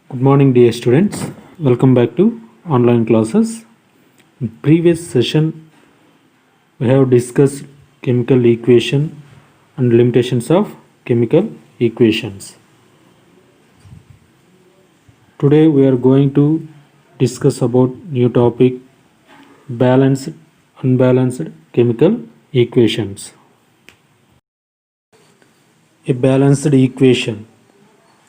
Good morning, dear students. Welcome back to online classes. In previous session, we have discussed chemical equation and limitations of chemical equations. Today, we are going to discuss about new topic balanced, unbalanced chemical equations. A balanced equation.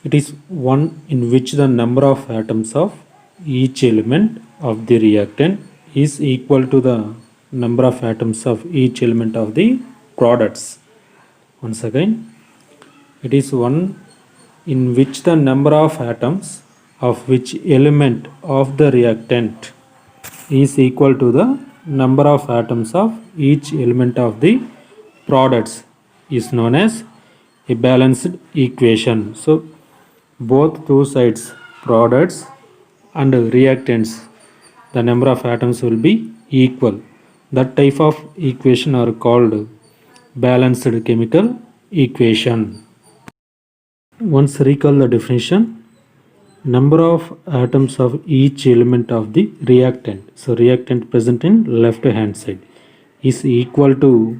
It is one in which the number of atoms of each element of the reactant is equal to the number of atoms of each element of the products. Once again, it is one in which the number of atoms of which element of the reactant is equal to the number of atoms of each element of the products is known as a balanced equation. So both two sides, products and reactants, the number of atoms will be equal. That type of equation are called balanced chemical equation. Once recall the definition, number of atoms of each element of the reactant, so reactant present in left hand side, is equal to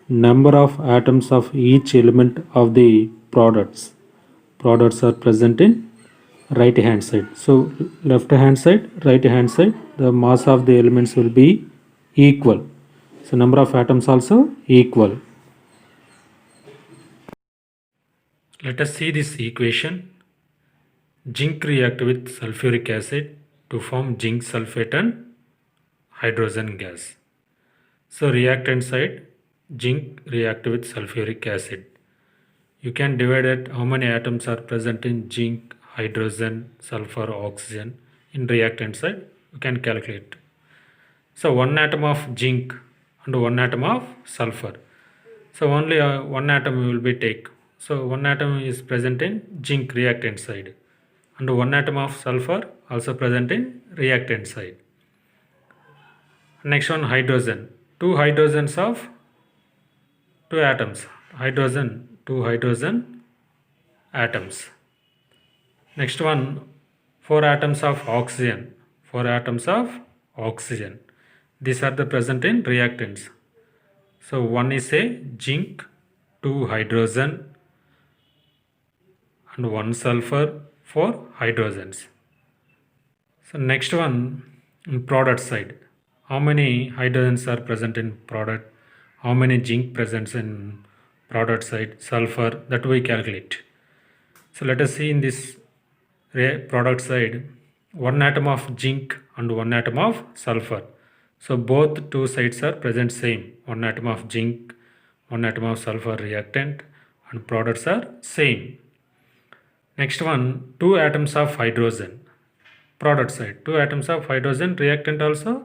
number of atoms of each element of the products are present in right hand side. So left hand side, right hand side, the mass of the elements will be equal. So number of atoms also equal. Let us see this equation. Zinc react with sulfuric acid to form zinc sulfate and hydrogen gas. So reactant side, zinc react with sulfuric acid. You can divide it how many atoms are present in zinc, hydrogen, sulfur, oxygen. In reactant side, you can calculate. So one atom of zinc and one atom of sulfur. So only one atom will be take. So one atom is present in zinc reactant side and one atom of sulfur also present in reactant side. Next one, hydrogen. Two hydrogens of two atoms. Two hydrogen atoms. Next one, four atoms of oxygen. Four atoms of oxygen. These are the present in reactants. So one is a zinc, two hydrogen and one sulfur, four hydrogens. So next one, in product side, how many hydrogens are present in product, how many zinc presents in product side, sulfur, that we calculate. So let us see in this product side, one atom of zinc and one atom of sulfur. So both two sides are present same, one atom of zinc, one atom of sulfur reactant, and products are same. Next one, two atoms of hydrogen, product side, two atoms of hydrogen, reactant also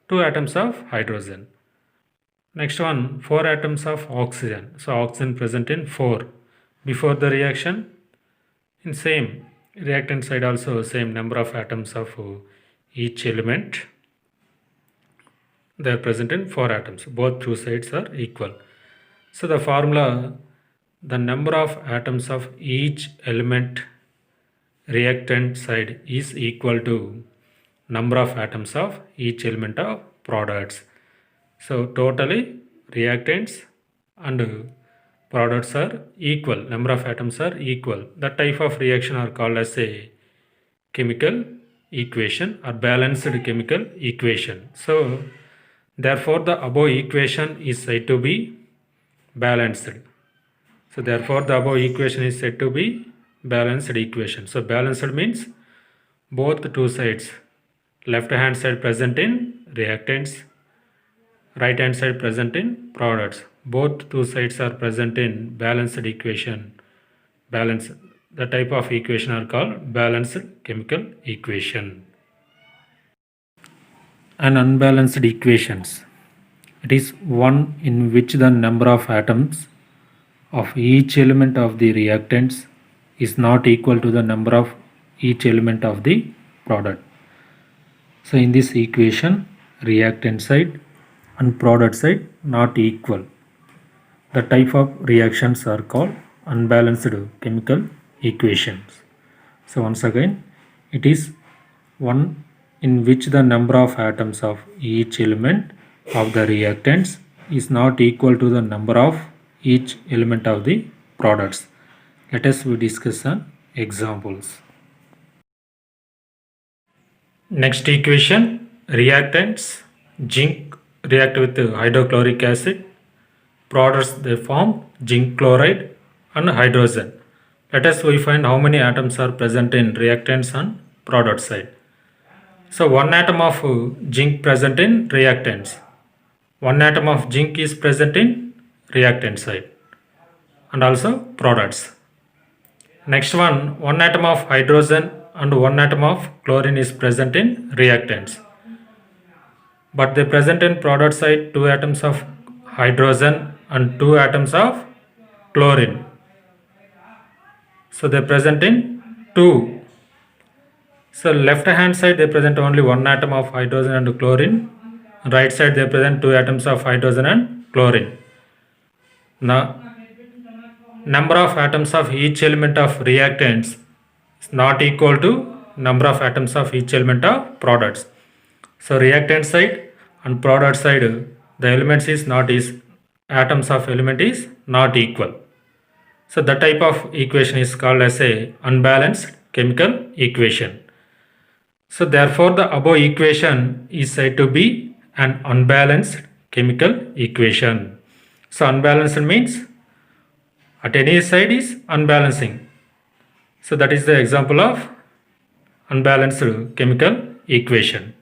two atoms of hydrogen. Next one, four atoms of oxygen, so oxygen present in four. Before the reaction, in same reactant side also same number of atoms of each element, they are present in four atoms. Both two sides are equal. So the formula, the number of atoms of each element reactant side is equal to number of atoms of each element of products. So totally reactants and products are equal, number of atoms are equal. That type of reaction are called as a chemical equation or balanced chemical equation. So therefore the above equation is said to be balanced. So therefore the above equation is said to be balanced equation. So balanced means both two sides, left hand side present in reactants, right hand side present in products. Both two sides are present in balanced equation. Balance, the type of equation are called balanced chemical equation. An unbalanced equations. It is one in which the number of atoms of each element of the reactants is not equal to the number of each element of the product. So in this equation, reactant side and product side not equal. The type of reactions are called unbalanced chemical equations. So once again, it is one in which the number of atoms of each element of the reactants is not equal to the number of each element of the products. Let us discuss some examples. Next equation, reactants, zinc react with hydrochloric acid, products they form zinc chloride and hydrogen. Let us find how many atoms are present in reactants and product side. So one atom of zinc present in reactants. One atom of zinc is present in reactant side and also products. Next one atom of hydrogen and one atom of chlorine is present in reactants. But they present in product side two atoms of hydrogen and two atoms of chlorine. So they present in two. So left hand side they present only one atom of hydrogen and chlorine. Right side they present two atoms of hydrogen and chlorine. Now number of atoms of each element of reactants is not equal to number of atoms of each element of products. So reactant side and product side the elements is not is atoms of element is not equal. So the type of equation is called as a unbalanced chemical equation. So therefore the above equation is said to be an unbalanced chemical equation. So unbalanced means at any side is unbalancing. So that is the example of unbalanced chemical equation.